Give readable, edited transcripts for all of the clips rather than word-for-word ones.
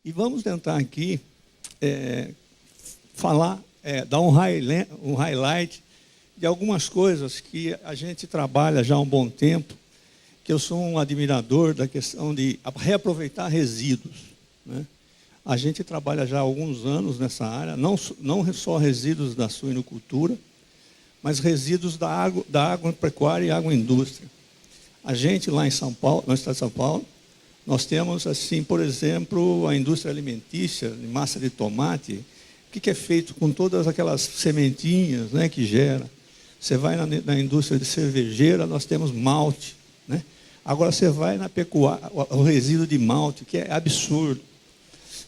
E vamos tentar aqui falar, dar um highlight de algumas coisas que a gente trabalha já há um bom tempo, que eu sou um admirador da questão de reaproveitar resíduos, né? A gente trabalha já há alguns anos nessa área, não só resíduos da suinocultura, mas resíduos da agropecuária e agroindústria. A gente lá em São Paulo, no estado de São Paulo, nós temos, assim, por exemplo, a indústria alimentícia, de massa de tomate. O que é feito com todas aquelas sementinhas, né, que gera? Você vai na indústria de cervejeira, nós temos malte, né? Agora você vai na pecuária, o resíduo de malte, que é absurdo.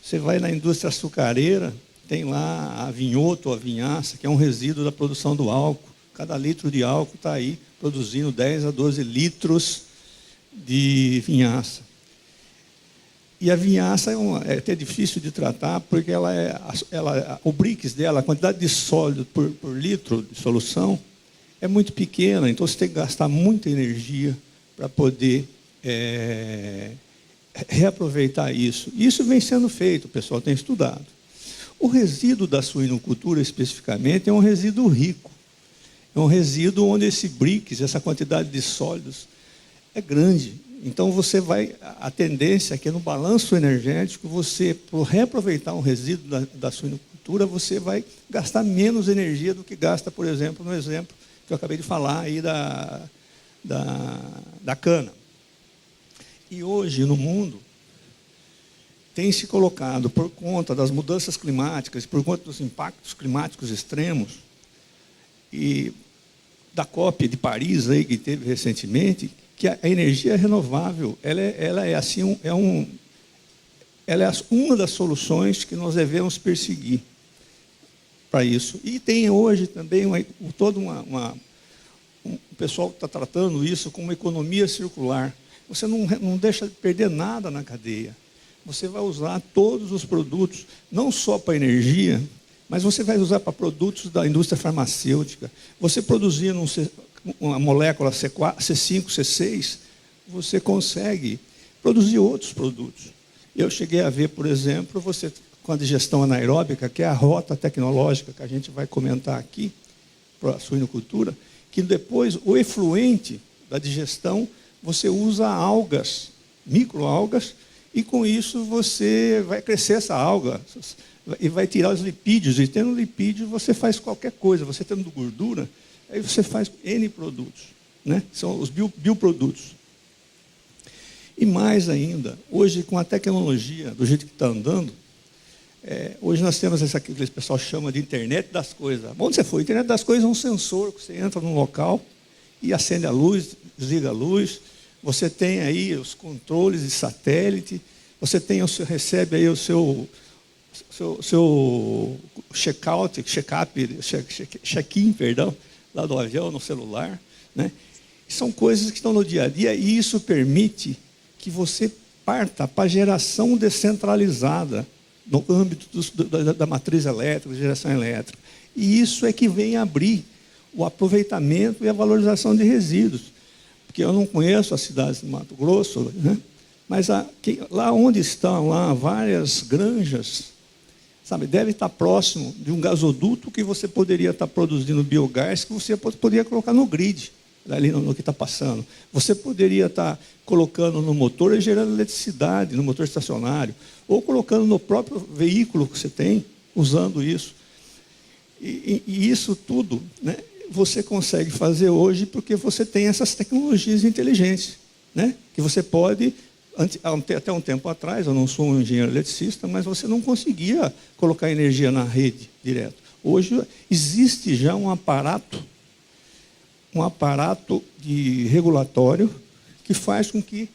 Você vai na indústria açucareira, tem lá a vinhoto, a vinhaça, que é um resíduo da produção do álcool. Cada litro de álcool está aí produzindo 10 a 12 litros de vinhaça. E a vinhaça é até difícil de tratar, porque o BRICS dela, a quantidade de sólido por litro de solução, é muito pequena, então você tem que gastar muita energia para poder reaproveitar isso. Isso vem sendo feito, o pessoal tem estudado. O resíduo da suinocultura, especificamente, é um resíduo rico. É um resíduo onde esse BRICS, essa quantidade de sólidos, é grande. Então, a tendência é que no balanço energético, por reaproveitar um resíduo da suinocultura, você vai gastar menos energia do que gasta, por exemplo, no exemplo que eu acabei de falar aí da cana. E hoje, no mundo, tem se colocado, por conta das mudanças climáticas, por conta dos impactos climáticos extremos, e da COP de Paris, aí, que teve recentemente, que a energia renovável ela é uma das soluções que nós devemos perseguir para isso. E tem hoje também o pessoal está tratando isso como economia circular. Você não deixa de perder nada na cadeia. Você vai usar todos os produtos, não só para energia, mas você vai usar para produtos da indústria farmacêutica. Você produzindo uma molécula C5, C6, você consegue produzir outros produtos. Eu cheguei a ver, por exemplo, você com a digestão anaeróbica, que é a rota tecnológica que a gente vai comentar aqui, para a suinocultura, que depois o efluente da digestão, você usa algas, microalgas, e com isso você vai crescer essa alga e vai tirar os lipídios. E tendo lipídios, você faz qualquer coisa. Você tendo gordura, aí você faz N produtos, né? São os bioprodutos. E mais ainda, hoje com a tecnologia, do jeito que está andando, hoje nós temos essa que o pessoal chama de internet das coisas. Onde você for? Internet das coisas é um sensor que você entra num local e acende a luz, desliga a luz. Você tem aí os controles de satélite, você recebe aí o seu check-in, perdão, lá do avião, no celular, né? São coisas que estão no dia a dia e isso permite que você parta para a geração descentralizada no âmbito da matriz elétrica, da geração elétrica. E isso é que vem abrir o aproveitamento e a valorização de resíduos. Porque eu não conheço as cidades de Mato Grosso, né? Mas lá onde estão lá várias granjas, sabe, deve estar próximo de um gasoduto que você poderia estar produzindo biogás, que você poderia colocar no grid, ali no que está passando. Você poderia estar colocando no motor e gerando eletricidade, no motor estacionário, ou colocando no próprio veículo que você tem, usando isso. E isso tudo, né, você consegue fazer hoje porque você tem essas tecnologias inteligentes, né, que você pode... Até um tempo atrás, eu não sou um engenheiro eletricista, mas você não conseguia colocar energia na rede direto. Hoje existe já um aparato de regulatório que faz com que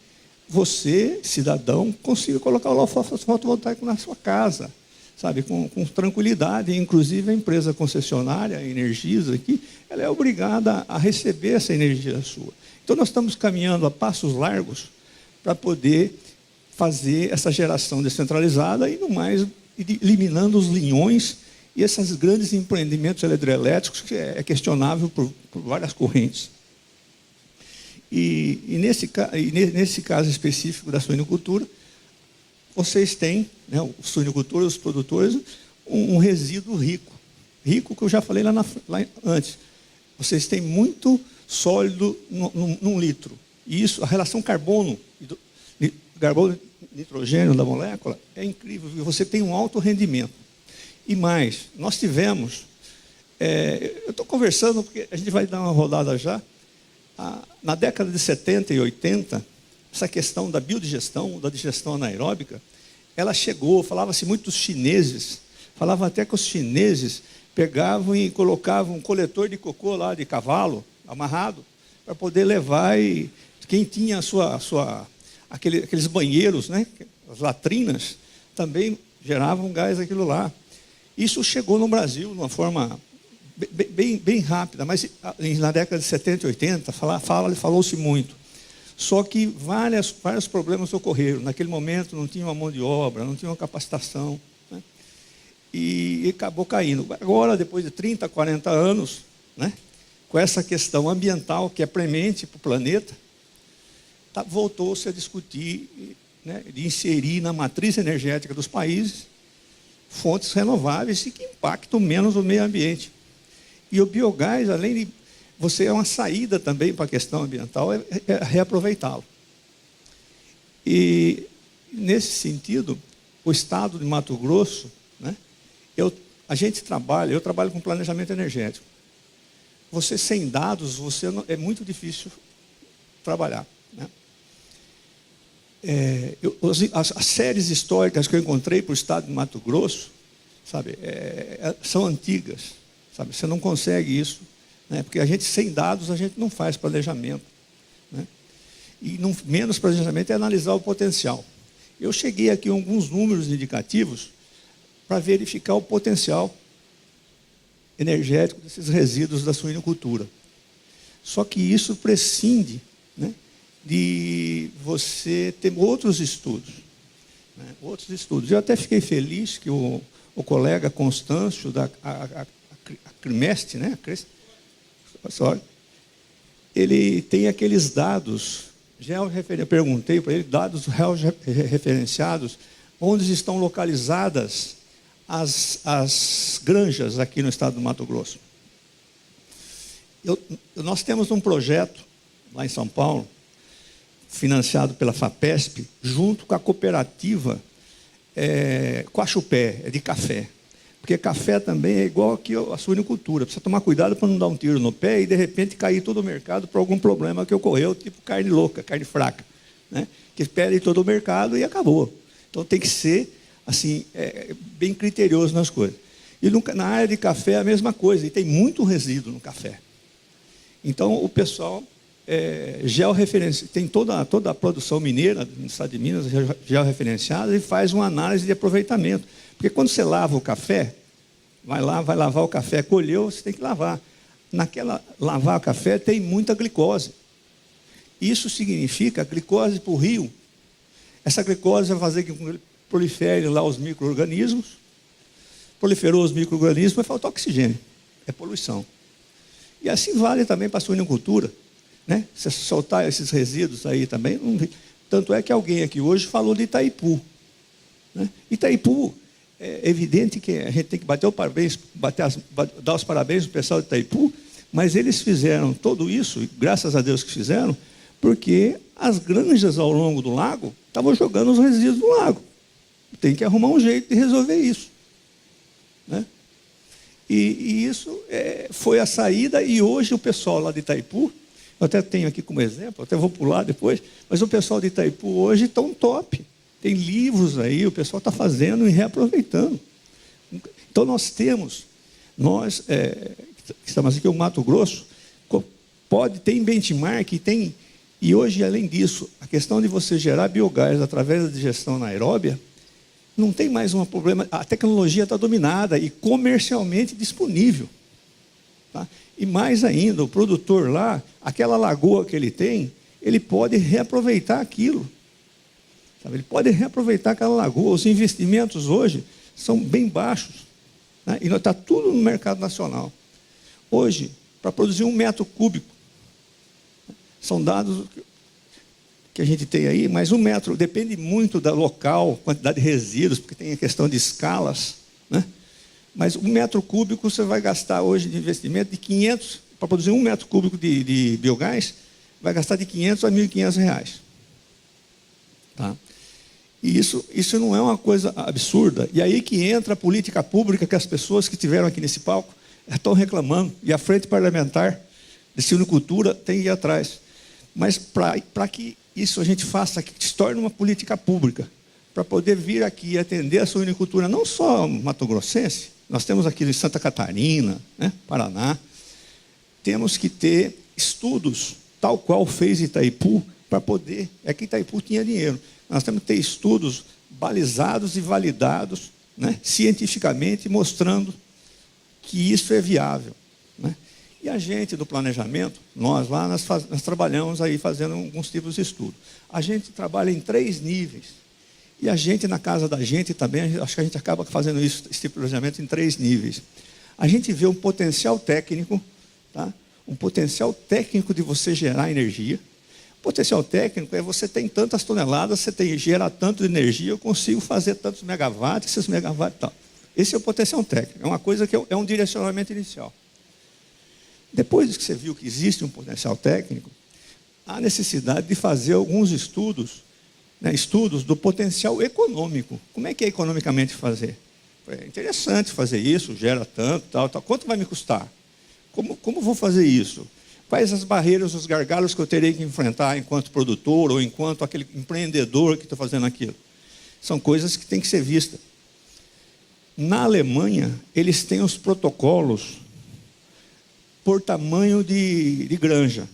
você, cidadão, consiga colocar o fotovoltaico na sua casa, sabe, com tranquilidade. Inclusive a empresa concessionária, a Energisa, aqui, ela é obrigada a receber essa energia sua. Então nós estamos caminhando a passos largos para poder fazer essa geração descentralizada e, no mais, eliminando os linhões e esses grandes empreendimentos hidrelétricos, que é questionável por várias correntes. E nesse caso específico da suinocultura, vocês têm, né, os suinicultores, os produtores, um resíduo rico. Rico, que eu já falei lá antes. Vocês têm muito sólido num litro. E isso, a relação carbono e nitrogênio da molécula é incrível. Você tem um alto rendimento. E mais, nós tivemos... eu estou conversando, porque a gente vai dar uma rodada já. Na década de 70 e 80, essa questão da biodigestão, da digestão anaeróbica, ela chegou, falava-se muito dos chineses, falava até que os chineses pegavam e colocavam um coletor de cocô lá de cavalo, amarrado, para poder levar, e quem tinha aqueles banheiros, né, as latrinas, também geravam gás aquilo lá. Isso chegou no Brasil de uma forma bem rápida, mas na década de 70 e 80 falou-se muito. Só que vários problemas ocorreram. Naquele momento não tinha uma mão de obra, não tinha uma capacitação, né? E acabou caindo. Agora, depois de 30, 40 anos, né, com essa questão ambiental que é premente para o planeta, voltou-se a discutir, né, de inserir na matriz energética dos países fontes renováveis e que impactam menos o meio ambiente. E o biogás, além de é uma saída também para a questão ambiental, é reaproveitá-lo. E, nesse sentido, o Estado de Mato Grosso, né, eu trabalho com planejamento energético. Você sem dados, é muito difícil trabalhar, né? As séries históricas que eu encontrei para o Estado de Mato Grosso, sabe, são antigas, sabe? Você não consegue isso, né? Porque a gente, sem dados, a gente não faz planejamento, né? E menos planejamento é analisar o potencial. Eu cheguei aqui a alguns números indicativos para verificar o potencial energético desses resíduos da suinocultura. Só que isso prescinde, né, de você ter outros estudos, né? Outros estudos. Eu até fiquei feliz que o colega Constâncio, a Crimeste, né? Ele tem aqueles dados, eu perguntei para ele, dados referenciados, onde estão localizadas as granjas aqui no estado do Mato Grosso. Nós temos um projeto lá em São Paulo, financiado pela FAPESP, junto com a cooperativa Coachupé, de café. Porque café também é igual que a suinicultura. Precisa tomar cuidado para não dar um tiro no pé e, de repente, cair todo o mercado por algum problema que ocorreu, tipo carne louca, carne fraca, né? Que perde todo o mercado e acabou. Então, tem que ser assim, bem criterioso nas coisas. E na área de café é a mesma coisa, e tem muito resíduo no café. Então, o pessoal tem toda a produção mineira no estado de Minas georreferenciada e faz uma análise de aproveitamento. Porque quando você lava o café, vai lavar o café, colheu, você tem que lavar. Lavar o café tem muita glicose. Isso significa glicose para o rio. Essa glicose vai fazer com que ele prolifere lá os micro-organismos. Proliferou os micro-organismos, vai faltar oxigênio. É poluição. E assim vale também para a suinocultura, né? Se soltar esses resíduos aí também. Tanto é que alguém aqui hoje falou de Itaipu, né? Itaipu, é evidente que a gente tem que dar os parabéns ao pessoal de Itaipu, mas eles fizeram tudo isso, e graças a Deus que fizeram, porque as granjas ao longo do lago estavam jogando os resíduos no lago. Tem que arrumar um jeito de resolver isso, né? E isso foi a saída, e hoje o pessoal lá de Itaipu, eu até tenho aqui como exemplo, até vou pular depois, mas o pessoal de Itaipu hoje está um top. Tem livros aí, o pessoal está fazendo e reaproveitando. Então nós que estamos aqui, o Mato Grosso, tem benchmark, e hoje, além disso, a questão de você gerar biogás através da digestão anaeróbia, não tem mais um problema, a tecnologia está dominada e comercialmente disponível, tá? E mais ainda, o produtor lá, aquela lagoa que ele tem, ele pode reaproveitar aquilo. Sabe? Ele pode reaproveitar aquela lagoa. Os investimentos hoje são bem baixos, né? E está tudo no mercado nacional. Hoje, para produzir 1 metro cúbico, são dados que a gente tem aí, mas 1 metro depende muito da local, quantidade de resíduos, porque tem a questão de escalas, né? Mas 1 metro cúbico você vai gastar hoje de investimento de 500, para produzir 1 metro cúbico de biogás, vai gastar de 500 a 1.500 reais. Tá? E isso não é uma coisa absurda. E aí que entra a política pública que as pessoas que estiveram aqui nesse palco estão reclamando, e a frente parlamentar de silvicultura tem que ir atrás. Mas para que isso a gente faça, que se torne uma política pública, para poder vir aqui e atender a suinicultura, não só mato-grossense, nós temos aqui em Santa Catarina, né, Paraná, temos que ter estudos, tal qual fez Itaipu, para poder... É que Itaipu tinha dinheiro. Nós temos que ter estudos balizados e validados, né, cientificamente, mostrando que isso é viável. Né? E a gente do planejamento, nós trabalhamos aí fazendo alguns tipos de estudo. A gente trabalha em 3 níveis. E a gente, na casa da gente também, acho que a gente acaba fazendo esse tipo de planejamento em 3 níveis. A gente vê um potencial técnico, tá? Um potencial técnico de você gerar energia. Potencial técnico é você tem tantas toneladas, você gera tanto de energia, eu consigo fazer tantos megawatts, esses megawatts e tal. Esse é o potencial técnico, é uma coisa que é um direcionamento inicial. Depois que você viu que existe um potencial técnico, há necessidade de fazer alguns estudos, né, estudos do potencial econômico. Como é que é economicamente fazer? É interessante fazer isso, gera tanto, tal. Quanto vai me custar? Como vou fazer isso? Quais as barreiras, os gargalos que eu terei que enfrentar enquanto produtor ou enquanto aquele empreendedor que está fazendo aquilo? São coisas que têm que ser vistas. Na Alemanha, eles têm os protocolos por tamanho de granja.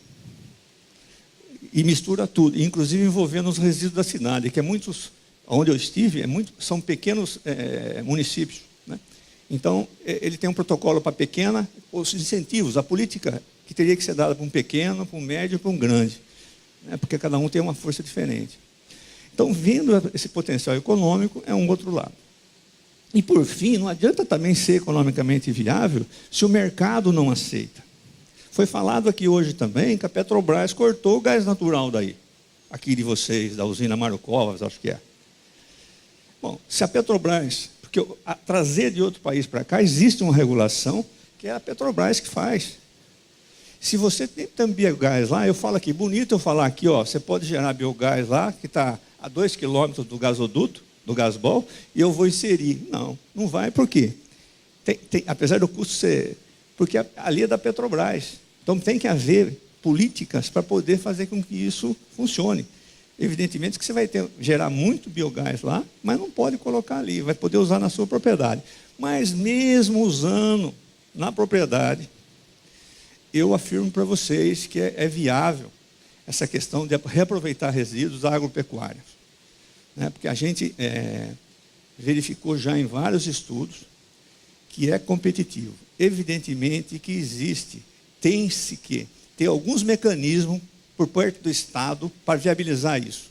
E mistura tudo, inclusive envolvendo os resíduos da cidade, que é muitos, onde eu estive, são pequenos municípios. Né? Então, ele tem um protocolo para pequena, os incentivos, a política que teria que ser dada para um pequeno, para um médio e para um grande, né? Porque cada um tem uma força diferente. Então, vendo esse potencial econômico, é um outro lado. E, por fim, não adianta também ser economicamente viável se o mercado não aceita. Foi falado aqui hoje também que a Petrobras cortou o gás natural daí, aqui de vocês, da usina Mário Covas, acho que é. Bom, se a Petrobras, porque trazer de outro país para cá, existe uma regulação que é a Petrobras que faz. Se você tem biogás lá, eu falo aqui, bonito eu falar aqui, ó, você pode gerar biogás lá, que está a 2 quilômetros do gasoduto, do gasbol, e eu vou inserir. Não, não vai, por quê? Apesar do custo ser... Porque ali é da Petrobras. Então tem que haver políticas para poder fazer com que isso funcione. Evidentemente que você vai gerar muito biogás lá, mas não pode colocar ali, vai poder usar na sua propriedade. Mas mesmo usando na propriedade, eu afirmo para vocês que é viável essa questão de reaproveitar resíduos agropecuários. Né? Porque a gente verificou já em vários estudos que é competitivo. Evidentemente que existe, tem-se que ter alguns mecanismos por parte do Estado para viabilizar isso.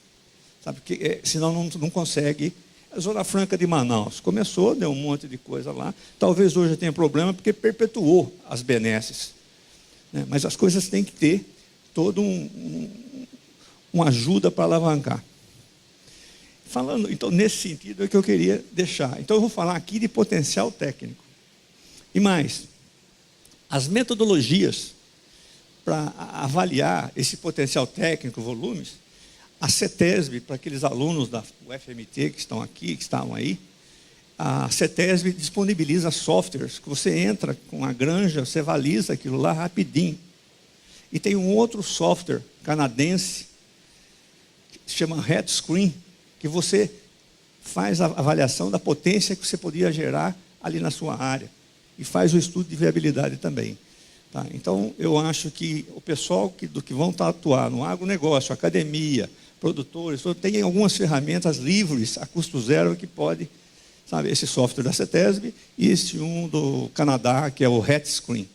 Sabe? Porque, senão não consegue. A Zona Franca de Manaus começou, deu um monte de coisa lá. Talvez hoje tenha problema porque perpetuou as benesses. Né? Mas as coisas têm que ter todo uma ajuda para alavancar. Falando, então, nesse sentido é que eu queria deixar. Então, eu vou falar aqui de potencial técnico. E mais, as metodologias para avaliar esse potencial técnico, volumes, a CETESB, para aqueles alunos da UFMT que estão aqui, que estavam aí, a CETESB disponibiliza softwares que você entra com a granja, você avaliza aquilo lá rapidinho. E tem um outro software canadense, que se chama RedScreen, que você faz a avaliação da potência que você podia gerar ali na sua área. E faz o estudo de viabilidade também. Tá? Então, eu acho que o pessoal que vão atuar no agronegócio, academia, produtores, tem algumas ferramentas livres, a custo zero, que pode, sabe, esse software da CETESB e esse do Canadá, que é o RedScreen.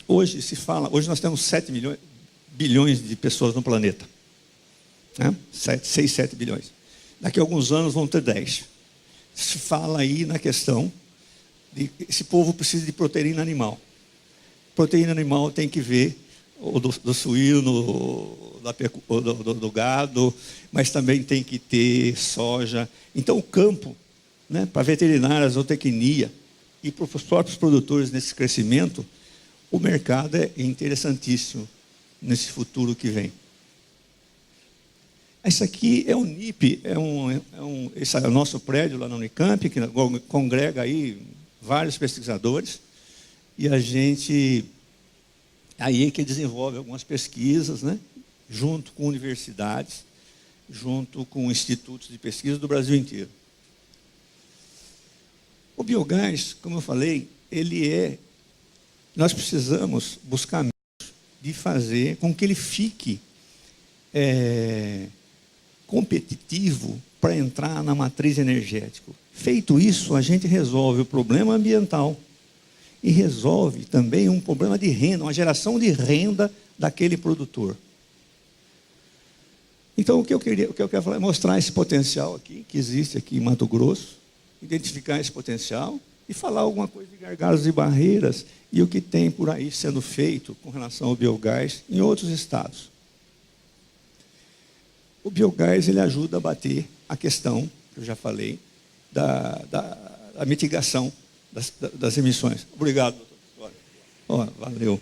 Hoje nós temos 7 bilhões de pessoas no planeta. Né? 6, 7 bilhões. Daqui a alguns anos vão ter 10. Se fala aí na questão de esse povo precisa de proteína animal. Proteína animal tem que ver ou do suíno, do gado, mas também tem que ter soja. Então, o campo, né, para veterinária, zootecnia e para os próprios produtores nesse crescimento, o mercado é interessantíssimo nesse futuro que vem. Esse aqui é o NIP, esse é o nosso prédio lá na Unicamp, que congrega aí vários pesquisadores, e a gente aí é que desenvolve algumas pesquisas, né, junto com universidades, junto com institutos de pesquisa do Brasil inteiro. O biogás, como eu falei, nós precisamos buscar meios de fazer com que ele fique competitivo para entrar na matriz energética. Feito isso, a gente resolve o problema ambiental e resolve também um problema de renda, uma geração de renda daquele produtor. Então, o que eu quero falar é mostrar esse potencial aqui, que existe aqui em Mato Grosso, identificar esse potencial e falar alguma coisa de gargalos e barreiras e o que tem por aí sendo feito com relação ao biogás em outros estados. O biogás ele ajuda a bater a questão, que eu já falei, da mitigação das emissões. Obrigado, doutor. Valeu.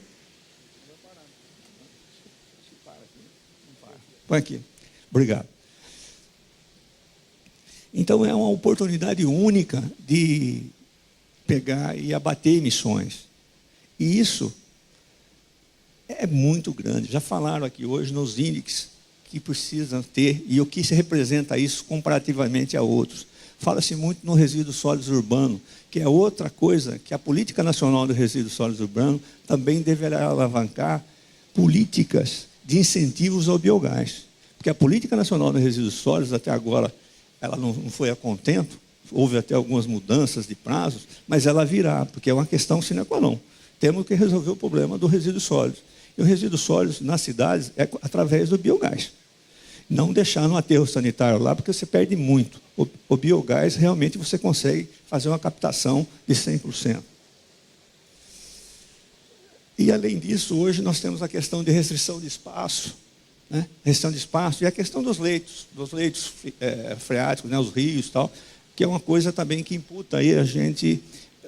Põe aqui. Obrigado. Então, é uma oportunidade única de pegar e abater emissões. E isso é muito grande. Já falaram aqui hoje nos índices que precisam ter e o que se representa isso comparativamente a outros. Fala-se muito no resíduo sólido urbano, que é outra coisa que a Política Nacional do Resíduo Sólido Urbano também deverá alavancar políticas de incentivos ao biogás. Porque a Política Nacional de Resíduos Sólidos, até agora, ela não foi a contento, houve até algumas mudanças de prazos, mas ela virá, porque é uma questão sine qua non. Temos que resolver o problema do resíduo sólido. E o resíduo sólido nas cidades é através do biogás. Não deixar no aterro sanitário lá, porque você perde muito. O biogás, realmente, você consegue fazer uma captação de 100%. E, além disso, hoje nós temos a questão de restrição de espaço, né? Restrição de espaço e a questão dos leitos freáticos, né? Os rios e tal, que é uma coisa também que imputa aí a gente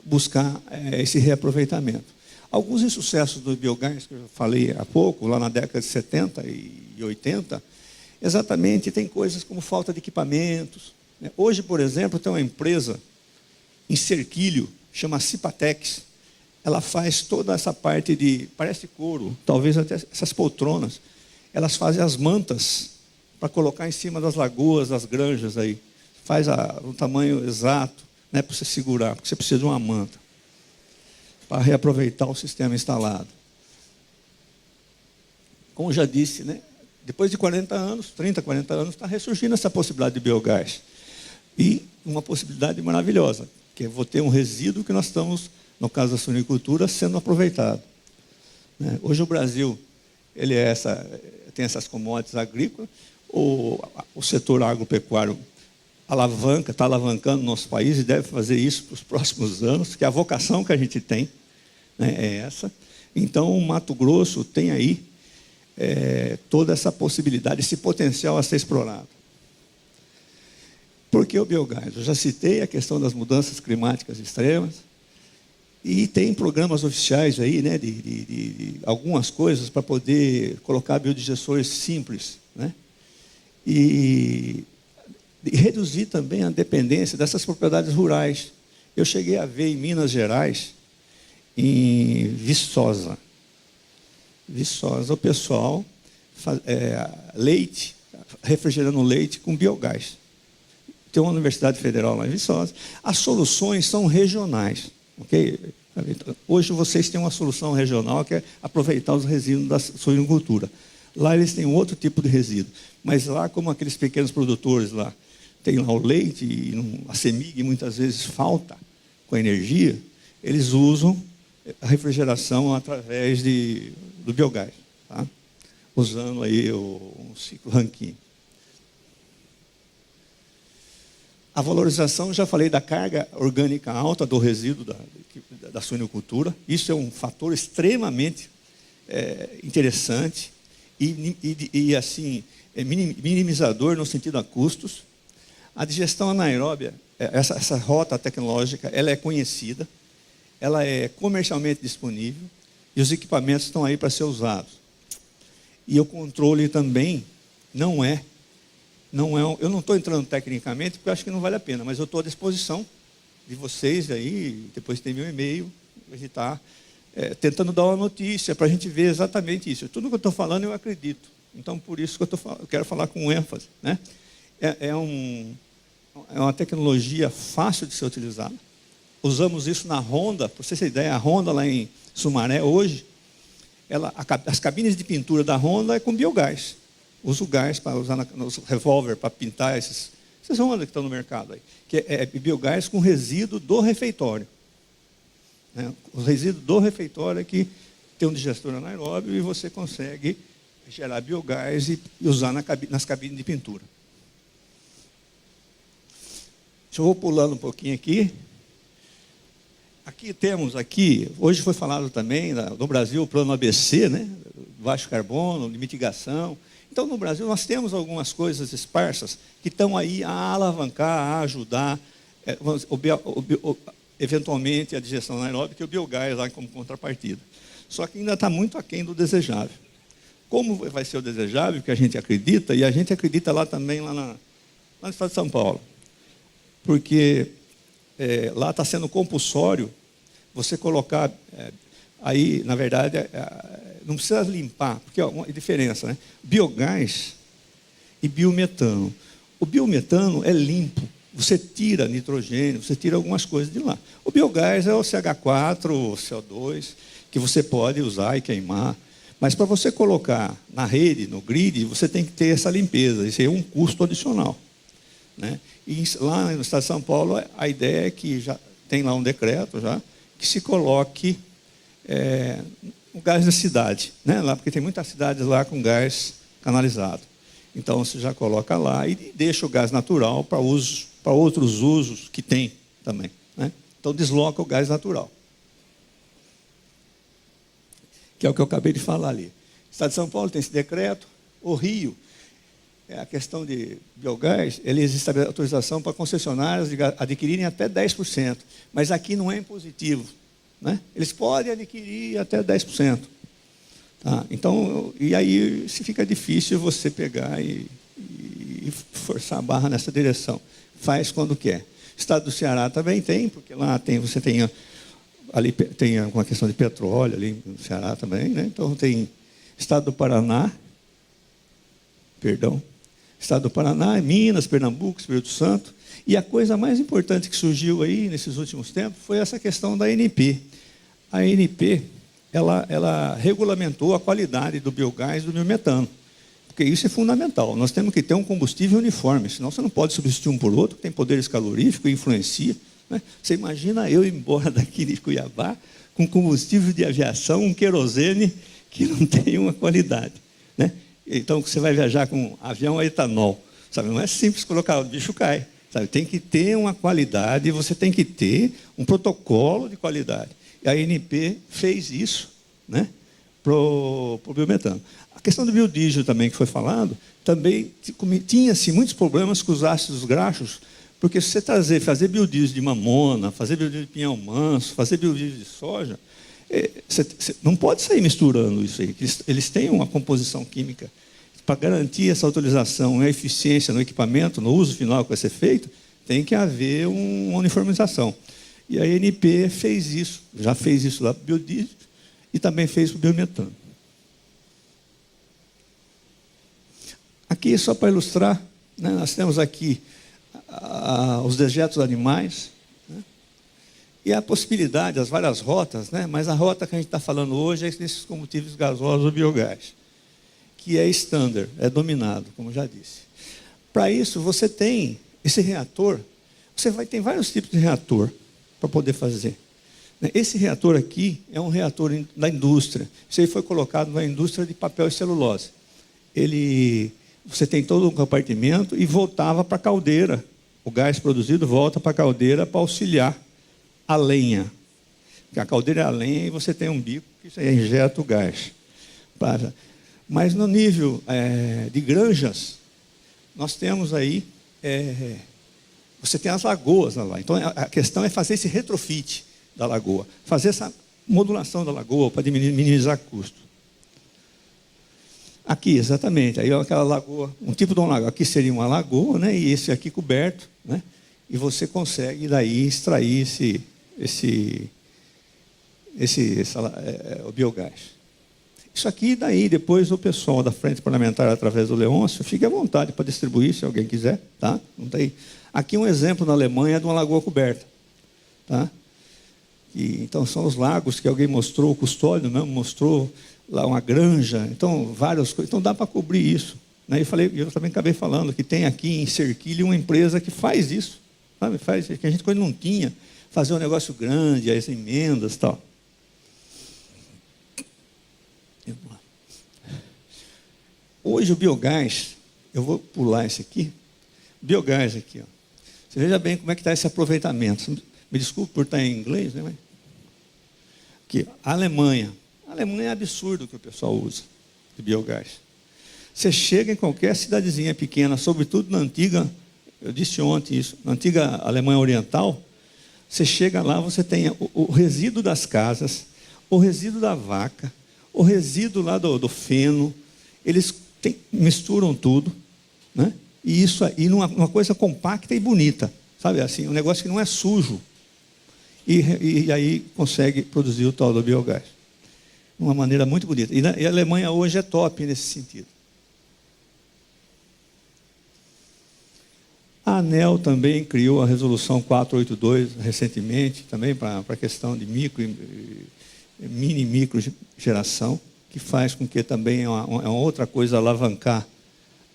buscar esse reaproveitamento. Alguns insucessos do biogás, que eu falei há pouco, lá na década de 70 e 80, exatamente tem coisas como falta de equipamentos. Hoje, por exemplo, tem uma empresa em Cerquilho, chama Cipatex. Ela faz toda essa parte de, parece couro, talvez até essas poltronas. Elas fazem as mantas para colocar em cima das lagoas, das granjas aí. Faz o tamanho exato, né, para você segurar, porque você precisa de uma manta para reaproveitar o sistema instalado. Como já disse, né, depois de 40 anos, 30, 40 anos, está ressurgindo essa possibilidade de biogás. E uma possibilidade maravilhosa, que é vou ter um resíduo que nós estamos, no caso da suinicultura, sendo aproveitado. Hoje o Brasil tem essas commodities agrícolas, o setor agropecuário está alavancando o nosso país e deve fazer isso para os próximos anos, que a vocação que a gente tem, né, é essa. Então, o Mato Grosso tem aí toda essa possibilidade, esse potencial a ser explorado. Por que o biogás? Eu já citei a questão das mudanças climáticas extremas, e tem programas oficiais aí, né, de algumas coisas para poder colocar biodigestores simples, né, e reduzir também a dependência dessas propriedades rurais. Eu cheguei a ver em Minas Gerais, em Viçosa, o pessoal refrigerando leite com biogás. Tem uma universidade federal lá em Viçosa. As soluções são regionais, ok? Hoje vocês têm uma solução regional que é aproveitar os resíduos da suinicultura. Lá eles têm um outro tipo de resíduo, mas lá, como aqueles pequenos produtores lá tem lá o leite e a CEMIG muitas vezes falta com a energia, eles usam a refrigeração através do biogás, tá? Usando aí um ciclo Rankine. A valorização, já falei da carga orgânica alta do resíduo da suinicultura. Isso é um fator extremamente interessante e assim, minimizador no sentido a custos. A digestão anaeróbia, essa rota tecnológica, ela é conhecida, ela é comercialmente disponível e os equipamentos estão aí para ser usados. E o controle também não é eu não estou entrando tecnicamente porque eu acho que não vale a pena, mas eu estou à disposição de vocês aí, depois tem meu e-mail, a gente está tentando dar uma notícia para a gente ver exatamente isso. Tudo que eu estou falando eu acredito, então por isso que eu quero falar com ênfase, né? É uma tecnologia fácil de ser utilizada. Usamos isso na Honda, para vocês terem ideia, a Honda lá em Sumaré hoje, as cabines de pintura da Honda é com biogás. Usa o gás para usar nos revólver para pintar esses Honda que estão no mercado aí, que é biogás com resíduo do refeitório. Né? O resíduo do refeitório é que tem um digestor anaeróbio e você consegue gerar biogás e usar nas cabines de pintura. Eu vou pulando um pouquinho aqui. Aqui temos, hoje foi falado também, no Brasil, o plano ABC, né? Baixo carbono, de mitigação. Então, no Brasil, nós temos algumas coisas esparsas que estão aí a alavancar, a ajudar, eventualmente, a digestão anaeróbica e o biogás lá como contrapartida. Só que ainda está muito aquém do desejável. Como vai ser o desejável, que a gente acredita, e a gente acredita lá também, lá no estado de São Paulo. Porque lá está sendo compulsório você colocar, aí, na verdade, não precisa limpar, porque é uma diferença, né? Biogás e biometano. O biometano é limpo, você tira nitrogênio, você tira algumas coisas de lá. O biogás é o CH4, o CO2, que você pode usar e queimar. Mas para você colocar na rede, no grid, você tem que ter essa limpeza, isso é um custo adicional. Né? E lá no estado de São Paulo, a ideia é que já tem lá um decreto, que se coloque o gás da cidade, né? Lá, porque tem muitas cidades lá com gás canalizado. Então, você já coloca lá e deixa o gás natural para outros usos que tem também. Né? Então, desloca o gás natural. Que é o que eu acabei de falar ali. O estado de São Paulo tem esse decreto. O Rio, a questão de biogás, eles estabelecem autorização para concessionárias adquirirem até 10%. Mas aqui não é impositivo. Né? Eles podem adquirir até 10%. Tá? Então, e aí se fica difícil você pegar e forçar a barra nessa direção. Faz quando quer. O estado do Ceará também tem, porque lá você tem ali tem uma questão de petróleo ali no Ceará também, né? Então tem estado do Paraná, estado do Paraná, Minas, Pernambuco, Espírito Santo. E a coisa mais importante que surgiu aí nesses últimos tempos foi essa questão da ANP. A ANP, ela regulamentou a qualidade do biogás e do biometano, porque isso é fundamental. Nós temos que ter um combustível uniforme, senão você não pode substituir um por outro, que tem poderes caloríficos e influencia. Né? Você imagina eu ir embora daqui de Cuiabá com combustível de aviação, um querosene que não tem uma qualidade. Né? Então, você vai viajar com avião a etanol. Sabe? Não é simples colocar, o bicho cai. Sabe? Tem que ter uma qualidade, você tem que ter um protocolo de qualidade. E a ANP fez isso, né, para o biometano. A questão do biodiesel também, que foi falado, também tinha-se muitos problemas com os ácidos graxos, porque se você fazer biodiesel de mamona, fazer biodiesel de pinhão manso, fazer biodiesel de soja, você não pode sair misturando isso aí. Eles têm uma composição química. Para garantir essa utilização e a eficiência no equipamento, no uso final que vai ser feito, tem que haver uma uniformização. E a ANP fez isso, já fez isso lá para o biodiesel e também fez para o biometano. Aqui, só para ilustrar, né, nós temos aqui os dejetos animais, né, e a possibilidade, as várias rotas, né, mas a rota que a gente está falando hoje é desses combustíveis gasosos ou biogás, que é standard, é dominado, como já disse. Para isso, você tem esse reator, tem vários tipos de reator para poder fazer. Esse reator aqui é um reator da indústria. Isso aí foi colocado na indústria de papel e celulose. Você tem todo um compartimento e voltava para a caldeira. O gás produzido volta para a caldeira para auxiliar a lenha. Porque a caldeira é a lenha e você tem um bico que você injeta o gás. Mas no nível de granjas, nós temos aí, você tem as lagoas lá. Então a questão é fazer esse retrofit da lagoa, fazer essa modulação da lagoa para minimizar custo. Aqui, exatamente, aí aquela lagoa, um tipo de uma lagoa, aqui seria uma lagoa, né, e esse aqui coberto, né, e você consegue daí extrair o biogás. Isso aqui, daí, depois o pessoal da Frente Parlamentar, através do Leôncio, fique à vontade para distribuir, se alguém quiser, tá? Não tem. Aqui um exemplo na Alemanha de uma lagoa coberta, tá? Então, são os lagos que alguém mostrou, o custódio mesmo mostrou, lá uma granja, então, várias coisas. Então, dá para cobrir isso, né? Eu também acabei falando que tem aqui em Serquilho uma empresa que faz isso, sabe? Faz, que a gente quando não tinha, fazer um negócio grande, as emendas e tal. Hoje o biogás, eu vou pular esse aqui, biogás aqui, ó. Você veja bem como é que está esse aproveitamento. Me desculpe por estar em inglês, né? Aqui, a Alemanha. A Alemanha é absurdo o que o pessoal usa de biogás. Você chega em qualquer cidadezinha pequena, sobretudo na antiga, eu disse ontem isso, na antiga Alemanha Oriental, você chega lá, você tem o resíduo das casas, o resíduo da vaca, o resíduo lá do feno, eles misturam tudo, né? E isso aí numa coisa compacta e bonita, sabe assim, um negócio que não é sujo, e aí consegue produzir o tal do biogás de uma maneira muito bonita. E a Alemanha hoje é top nesse sentido. A ANEEL também criou a resolução 482 recentemente, também para a questão de mini micro geração, que faz com que também é uma outra coisa alavancar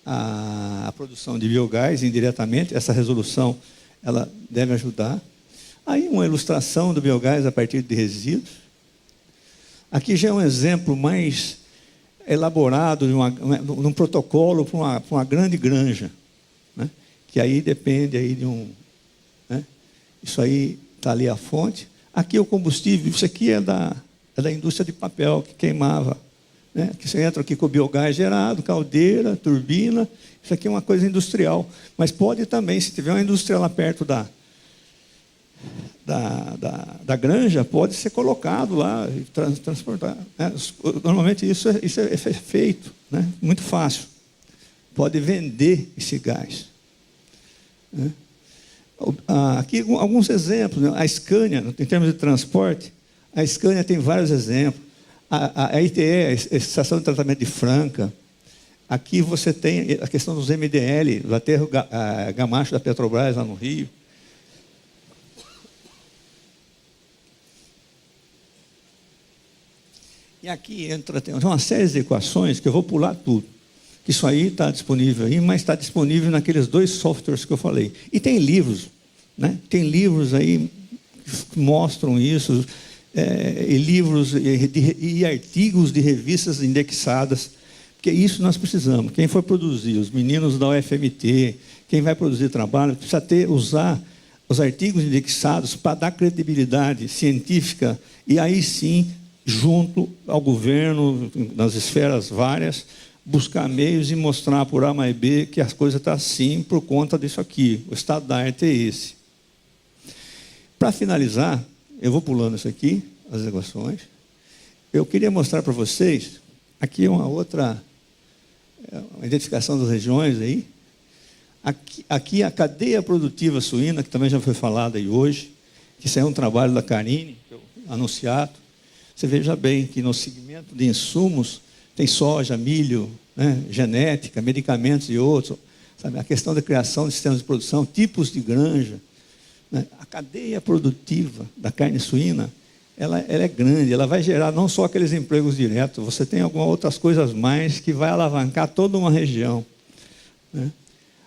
a produção de biogás indiretamente. Essa resolução ela deve ajudar. Aí uma ilustração do biogás a partir de resíduos. Aqui já é um exemplo mais elaborado de um protocolo para uma grande granja, né? Que aí depende aí de né? Isso aí está ali a fonte. Aqui é o combustível, isso aqui é da indústria de papel que queimava, né? Que você entra aqui com o biogás gerado, caldeira, turbina, isso aqui é uma coisa industrial. Mas pode também, se tiver uma indústria lá perto da granja, pode ser colocado lá e transportar, né? Normalmente isso é feito, né? Muito fácil. Pode vender esse gás, né? Aqui alguns exemplos, né? A Scania, em termos de transporte, a Scania tem vários exemplos. A ITE, a Estação de Tratamento de Franca. Aqui você tem a questão dos MDL, do aterro Gamacho da Petrobras, lá no Rio. E aqui tem uma série de equações que eu vou pular tudo. Isso aí está disponível aí, mas está disponível naqueles 2 softwares que eu falei. E tem livros, né? Tem livros aí que mostram isso, e livros e artigos de revistas indexadas, porque isso nós precisamos. Quem for produzir, os meninos da UFMT, quem vai produzir trabalho, precisa usar os artigos indexados para dar credibilidade científica, e aí sim, junto ao governo, nas esferas várias, buscar meios e mostrar por A mais B que as coisas estão assim por conta disso aqui. O estado da arte é esse. Para finalizar, eu vou pulando isso aqui, as equações. Eu queria mostrar para vocês, aqui uma outra uma identificação das regiões aí. Aqui a cadeia produtiva suína, que também já foi falada aí hoje, que isso é um trabalho da Karine, anunciado. Você veja bem que no segmento de insumos tem soja, milho, né, genética, medicamentos e outros, sabe? A questão da criação de sistemas de produção, tipos de granja, né? A cadeia produtiva da carne suína, ela é grande, ela vai gerar não só aqueles empregos diretos, você tem algumas outras coisas mais que vai alavancar toda uma região, né?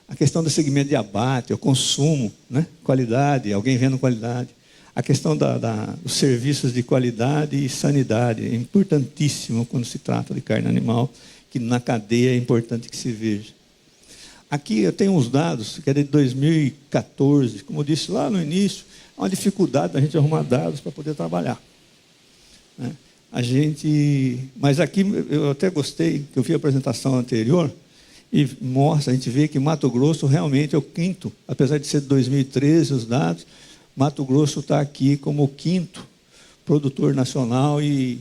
A questão do segmento de abate, o consumo, né? Qualidade, alguém vendo qualidade. A questão dos serviços de qualidade e sanidade é importantíssimo quando se trata de carne animal, que na cadeia é importante que se veja. Aqui eu tenho uns dados, que é de 2014, como eu disse lá no início, há uma dificuldade da gente arrumar dados para poder trabalhar, né? Mas aqui eu até gostei, que eu vi a apresentação anterior, e mostra, a gente vê que Mato Grosso realmente é o quinto, apesar de ser de 2013 os dados, Mato Grosso está aqui como o quinto produtor nacional e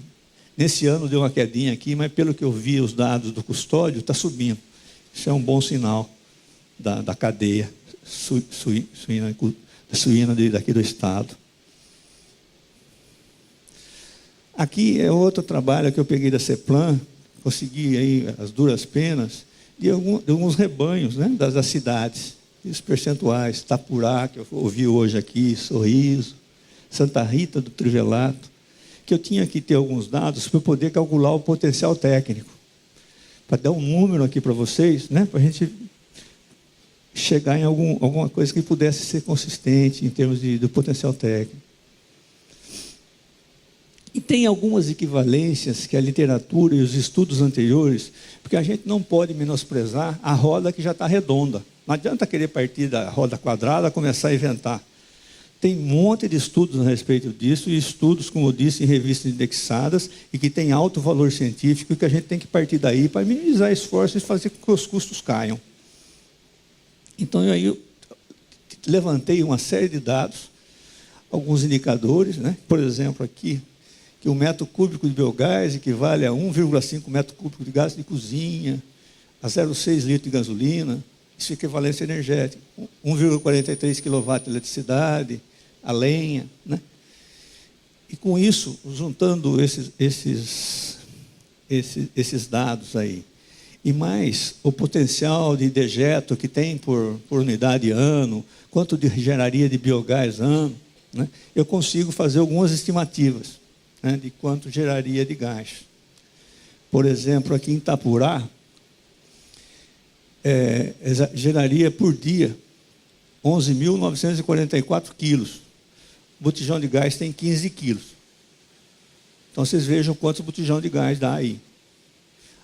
nesse ano deu uma quedinha aqui, mas pelo que eu vi os dados do custódio, está subindo. Isso é um bom sinal da cadeia suína daqui do estado. Aqui é outro trabalho que eu peguei da CEPLAN, consegui aí as duras penas, de alguns rebanhos, né, das cidades, os percentuais, Itapurá, que eu ouvi hoje aqui, Sorriso, Santa Rita do Trivelato, que eu tinha que ter alguns dados para poder calcular o potencial técnico, para dar um número aqui para vocês, né, para a gente chegar em alguma coisa que pudesse ser consistente em termos do potencial técnico. E tem algumas equivalências que a literatura e os estudos anteriores, porque a gente não pode menosprezar a roda que já está redonda. Não adianta querer partir da roda quadrada e começar a inventar. Tem um monte de estudos a respeito disso, e estudos, como eu disse, em revistas indexadas, e que tem alto valor científico, e que a gente tem que partir daí para minimizar esforços e fazer com que os custos caiam. Então, eu levantei uma série de dados, alguns indicadores, né? Por exemplo, aqui, que 1 metro cúbico de biogás equivale a 1,5 metro cúbico de gás de cozinha, a 0,6 litro de gasolina, isso é equivalência energética, 1,43 kW de eletricidade, a lenha, né? E com isso, juntando esses dados aí, e mais o potencial de dejeto que tem por unidade ano, quanto de geraria de biogás ano, né? Eu consigo fazer algumas estimativas, né, de quanto geraria de gás. Por exemplo, aqui em Itapurá, geraria por dia 11.944 quilos. O botijão de gás tem 15 quilos. Então, vocês vejam quantos botijão de gás dá aí.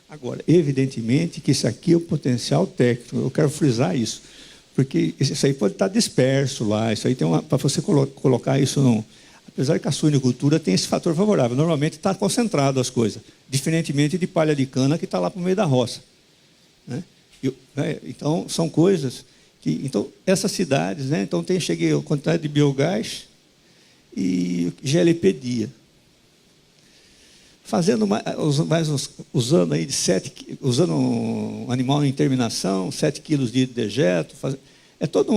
Agora, evidentemente que isso aqui é o potencial técnico. Eu quero frisar isso, porque isso aí pode estar disperso lá. Isso aí tem para você colocar isso num... Apesar que a suinicultura tem esse fator favorável. Normalmente está concentrado as coisas, diferentemente de palha de cana que está lá para o meio da roça, né? Então, são coisas que... Então, essas cidades, né? Então, cheguei a quantidade de biogás e GLP dia. Usando aí usando um animal em terminação, 7 quilos de dejeto. É toda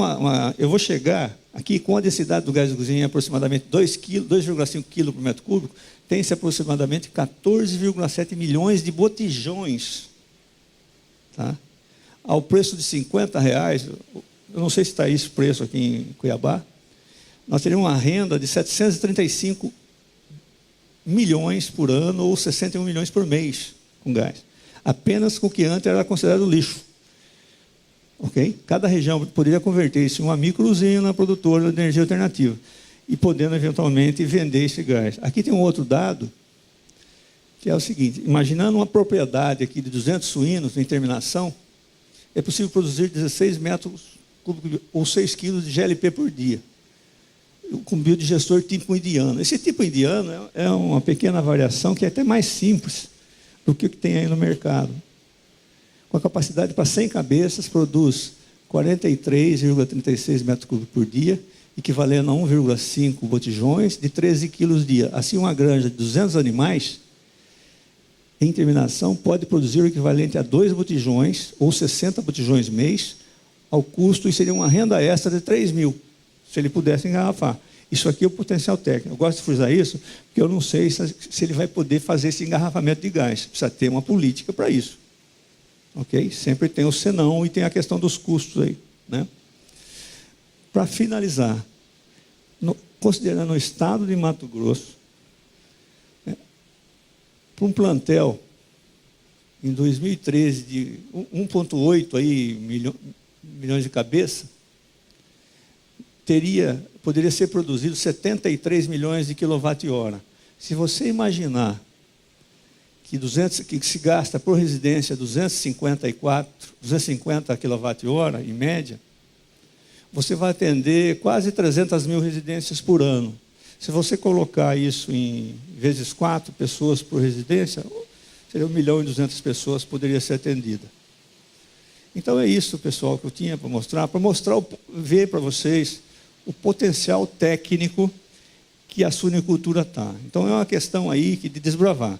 eu vou chegar aqui com a densidade do gás de cozinha em aproximadamente 2,5 kg por metro cúbico, tem-se aproximadamente 14,7 milhões de botijões. Tá? Ao preço de R$50, eu não sei se está esse preço aqui em Cuiabá, nós teríamos uma renda de 735 milhões por ano ou 61 milhões por mês com gás. Apenas com o que antes era considerado lixo. Okay? Cada região poderia converter isso em uma microusina produtora de energia alternativa e podendo eventualmente vender esse gás. Aqui tem um outro dado, que é o seguinte: imaginando uma propriedade aqui de 200 suínos em terminação, é possível produzir 16 metros cúbicos ou 6 quilos de GLP por dia, com biodigestor tipo indiano. Esse tipo indiano é uma pequena variação que é até mais simples do que o que tem aí no mercado. Com a capacidade para 100 cabeças, produz 43,36 metros cúbicos por dia, equivalendo a 1,5 botijões de 13 quilos dia. Assim, uma granja de 200 animais, em terminação, pode produzir o equivalente a 2 botijões, ou 60 botijões mês, ao custo, e seria uma renda extra de 3 mil, se ele pudesse engarrafar. Isso aqui é o potencial técnico. Eu gosto de frisar isso, porque eu não sei se ele vai poder fazer esse engarrafamento de gás. Precisa ter uma política para isso. Ok? Sempre tem o senão e tem a questão dos custos aí, né? Para finalizar, considerando o estado de Mato Grosso, né, para um plantel, em 2013, de 1,8 milhões de cabeça, poderia ser produzido 73 milhões de quilowatt-hora. Se você imaginar que se gasta por residência 250 kWh em média, você vai atender quase 300 mil residências por ano. Se você colocar isso em vezes 4 pessoas por residência, seria 1.200.000 pessoas poderia ser atendida. Então é isso, pessoal, que eu tinha para mostrar ver para vocês o potencial técnico que a suinicultura está. Então é uma questão aí de desbravar.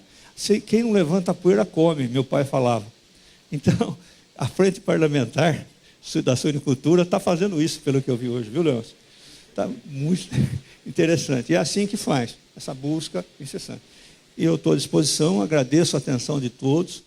Quem não levanta a poeira come, meu pai falava. Então, a frente parlamentar da suinicultura está fazendo isso, pelo que eu vi hoje, viu, Leôncio? Está muito interessante. E é assim que faz, essa busca incessante. E eu estou à disposição, agradeço a atenção de todos.